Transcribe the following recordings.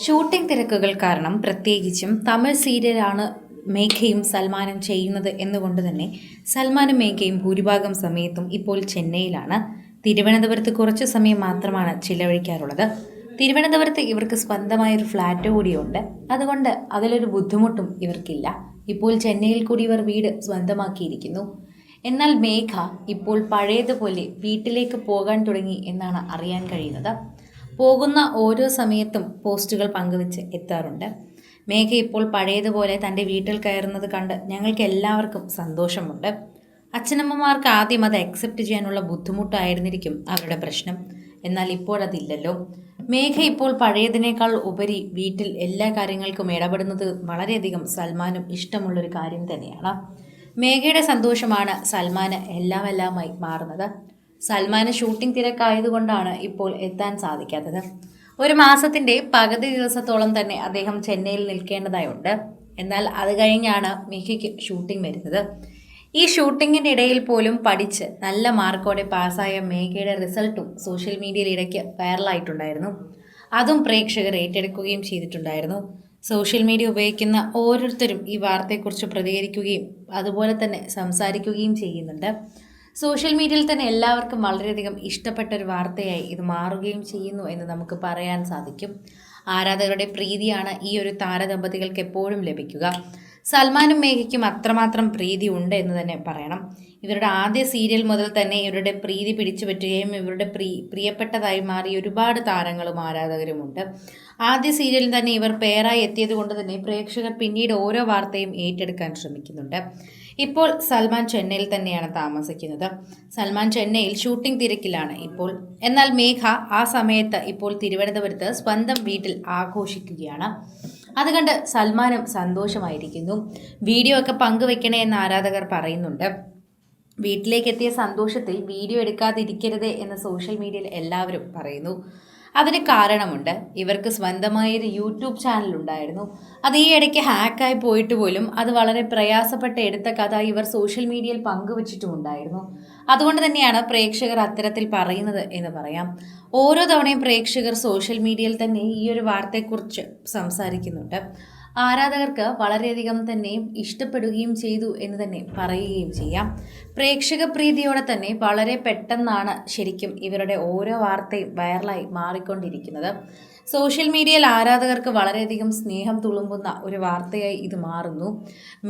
Shooting തിരക്കുകൾ കാരണം പ്രത്യേകിച്ചും തമിഴ് സീരിയലാണ് മേഘയും സൽമാനും ചെയ്യുന്നത് എന്നുകൊണ്ട് തന്നെ സൽമാനും മേഘയും ഭൂരിഭാഗം സമയത്തും ഇപ്പോൾ ചെന്നൈയിലാണ്. തിരുവനന്തപുരത്ത് കുറച്ചു സമയം മാത്രമാണ് ചിലവഴിക്കാറുള്ളത്. തിരുവനന്തപുരത്ത് ഇവർക്ക് സ്വന്തമായൊരു ഫ്ലാറ്റ് കൂടിയുണ്ട്. അതുകൊണ്ട് അതിലൊരു ബുദ്ധിമുട്ടും ഇവർക്കില്ല. ഇപ്പോൾ ചെന്നൈയിൽ കൂടി ഇവർ വീട് സ്വന്തമാക്കിയിരിക്കുന്നു. എന്നാൽ മേഘ ഇപ്പോൾ പഴയതുപോലെ വീട്ടിലേക്ക് പോകാൻ തുടങ്ങി എന്നാണ് അറിയാൻ കഴിയുന്നത്. പോകുന്ന ഓരോ സമയത്തും പോസ്റ്റുകൾ പങ്കുവെച്ച് എത്താറുണ്ട്. മേഘ ഇപ്പോൾ പഴയതുപോലെ തൻ്റെ വീട്ടിൽ കയറുന്നത് കണ്ട് ഞങ്ങൾക്ക് എല്ലാവർക്കും സന്തോഷമുണ്ട്. അച്ഛനമ്മമാർക്ക് ആദ്യം അത് അക്സെപ്റ്റ് ചെയ്യാനുള്ള ബുദ്ധിമുട്ടായിരുന്നിരിക്കും അവരുടെ പ്രശ്നം. എന്നാൽ ഇപ്പോഴതില്ലല്ലോ. മേഘ ഇപ്പോൾ പഴയതിനേക്കാൾ ഉപരി വീട്ടിൽ എല്ലാ കാര്യങ്ങൾക്കും ഇടപെടുന്നത് വളരെയധികം സൽമാനും ഇഷ്ടമുള്ളൊരു കാര്യം തന്നെയാണ്. മേഘയുടെ സന്തോഷമാണ് സൽമാന് എല്ലാമായി മാറുന്നത്. സൽമാന് ഷൂട്ടിംഗ് തിരക്കായതുകൊണ്ടാണ് ഇപ്പോൾ എത്താൻ സാധിക്കാത്തത്. ഒരു മാസത്തിൻ്റെ പകുതി ദിവസത്തോളം തന്നെ അദ്ദേഹം ചെന്നൈയിൽ നിൽക്കേണ്ടതായുണ്ട്. എന്നാൽ അത് കഴിഞ്ഞാണ് മേഘയ്ക്ക് ഷൂട്ടിംഗ് വരുന്നത്. ഈ ഷൂട്ടിങ്ങിൻ്റെ ഇടയിൽ പോലും പഠിച്ച് നല്ല മാർക്കോടെ പാസ്സായ മേഘയുടെ റിസൾട്ടും സോഷ്യൽ മീഡിയയിൽ ഇടയ്ക്ക് വൈറലായിട്ടുണ്ടായിരുന്നു. അതും പ്രേക്ഷകർ ഏറ്റെടുക്കുകയും ചെയ്തിട്ടുണ്ടായിരുന്നു. സോഷ്യൽ മീഡിയ ഉപയോഗിക്കുന്ന ഓരോരുത്തരും ഈ വാർത്തയെക്കുറിച്ച് പ്രതികരിക്കുകയും അതുപോലെ തന്നെ സംസാരിക്കുകയും ചെയ്യുന്നുണ്ട്. സോഷ്യൽ മീഡിയയിൽ തന്നെ എല്ലാവർക്കും വളരെയധികം ഇഷ്ടപ്പെട്ട ഒരു വാർത്തയായി ഇത് മാറുകയും ചെയ്യുന്നു എന്ന് നമുക്ക് പറയാൻ സാധിക്കും. ആരാധകരുടെ പ്രീതിയാണ് ഈ ഒരു താരദമ്പതികൾക്ക് എപ്പോഴും ലഭിക്കുക. സൽമാനും മേഘയ്ക്കും അത്രമാത്രം പ്രീതി ഉണ്ട് എന്ന് തന്നെ പറയണം. ഇവരുടെ ആദ്യ സീരിയൽ മുതൽ തന്നെ ഇവരുടെ പ്രീതി പിടിച്ചു പറ്റുകയും ഇവരുടെ പ്രിയപ്പെട്ടതായി മാറിയ ഒരുപാട് താരങ്ങളും ആരാധകരുമുണ്ട്. ആദ്യ സീരിയലിൽ തന്നെ ഇവർ പേരായി എത്തിയത് കൊണ്ട് തന്നെ പ്രേക്ഷകർ പിന്നീട് ഓരോ വാർത്തയും ഏറ്റെടുക്കാൻ ശ്രമിക്കുന്നുണ്ട്. ഇപ്പോൾ സൽമാൻ ചെന്നൈയിൽ തന്നെയാണ് താമസിക്കുന്നത്. സൽമാൻ ചെന്നൈയിൽ ഷൂട്ടിംഗ് തിരക്കിലാണ് ഇപ്പോൾ. എന്നാൽ മേഘ ആ സമയത്ത് ഇപ്പോൾ തിരുവനന്തപുരത്ത് സ്വന്തം വീട്ടിൽ ആഘോഷിക്കുകയാണ്. അത് കണ്ട് സൽമാനും സന്തോഷമായിരിക്കുന്നു. വീഡിയോ ഒക്കെ പങ്കുവെക്കണേ എന്ന് ആരാധകർ പറയുന്നുണ്ട്. വീട്ടിലേക്ക് എത്തിയ സന്തോഷത്തിൽ വീഡിയോ എടുക്കാതിരിക്കരുതേ എന്ന് സോഷ്യൽ മീഡിയയിൽ എല്ലാവരും പറയുന്നു. അതിന് കാരണമുണ്ട്. ഇവർക്ക് സ്വന്തമായൊരു യൂട്യൂബ് ചാനൽ ഉണ്ടായിരുന്നു. അത് ഈ ഇടയ്ക്ക് ഹാക്കായി പോയിട്ട് പോലും അത് വളരെ പ്രയാസപ്പെട്ട് എടുത്ത കഥ ഇവർ സോഷ്യൽ മീഡിയയിൽ പങ്കുവച്ചിട്ടുമുണ്ടായിരുന്നു. അതുകൊണ്ട് തന്നെയാണ് പ്രേക്ഷകർ അത്തരത്തിൽ പറയുന്നത് എന്ന് പറയാം. ഓരോ തവണയും പ്രേക്ഷകർ സോഷ്യൽ മീഡിയയിൽ തന്നെ ഈ ഒരു വാർത്തയെക്കുറിച്ച് സംസാരിക്കുന്നുണ്ട്. ആരാധകർക്ക് വളരെയധികം തന്നെ ഇഷ്ടപ്പെടുകയും ചെയ്തു എന്ന് തന്നെ പറയുകയും ചെയ്യാം. പ്രേക്ഷക പ്രീതിയോടെ തന്നെ വളരെ പെട്ടെന്നാണ് ശരിക്കും ഇവരുടെ ഓരോ വാർത്തയും വൈറലായി മാറിക്കൊണ്ടിരിക്കുന്നത്. സോഷ്യൽ മീഡിയയിൽ ആരാധകർക്ക് വളരെയധികം സ്നേഹം തുളുമ്പുന്ന ഒരു വാർത്തയായി ഇത് മാറുന്നു.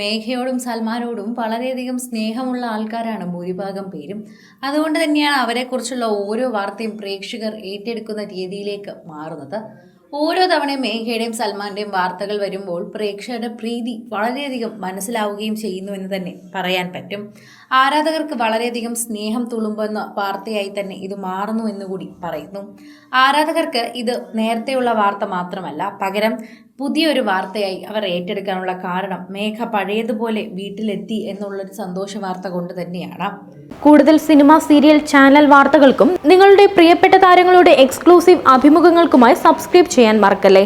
മേഘയോടും സൽമാനോടും വളരെയധികം സ്നേഹമുള്ള ആൾക്കാരാണ് ഭൂരിഭാഗം പേരും. അതുകൊണ്ട് തന്നെയാണ് അവരെക്കുറിച്ചുള്ള ഓരോ വാർത്തയും പ്രേക്ഷകർ ഏറ്റെടുക്കുന്ന രീതിയിലേക്ക് മാറുന്നത്. ഓരോ തവണയും മേഘയുടെയും സൽമാന്റെയും വാർത്തകൾ വരുമ്പോൾ പ്രേക്ഷകരുടെ പ്രീതി വളരെയധികം മനസ്സിലാവുകയും ചെയ്യുന്നു എന്ന് തന്നെ പറയാൻ പറ്റും. ആരാധകർക്ക് വളരെയധികം സ്നേഹം തുളുമ്പുന്ന വാർത്തയായി തന്നെ ഇത് മാറുന്നു എന്നുകൂടി പറയുന്നു. ആരാധകർക്ക് ഇത് നേരത്തെയുള്ള വാർത്ത മാത്രമല്ല, പകരം പുതിയൊരു വാർത്തയായി അവർ ഏറ്റെടുക്കാനുള്ള കാരണം മേഘ പഴയതുപോലെ വീട്ടിലെത്തി എന്നുള്ളൊരു സന്തോഷ വാർത്ത കൊണ്ട് തന്നെയാണ്. കൂടുതൽ സിനിമ, സീരിയൽ, ചാനൽ വാർത്തകൾക്കും നിങ്ങളുടെ പ്രിയപ്പെട്ട താരങ്ങളുടെ എക്സ്ക്ലൂസീവ് അഭിമുഖങ്ങൾക്കുമായി സബ്സ്ക്രൈബ് ചെയ്യാൻ മറക്കല്ലേ.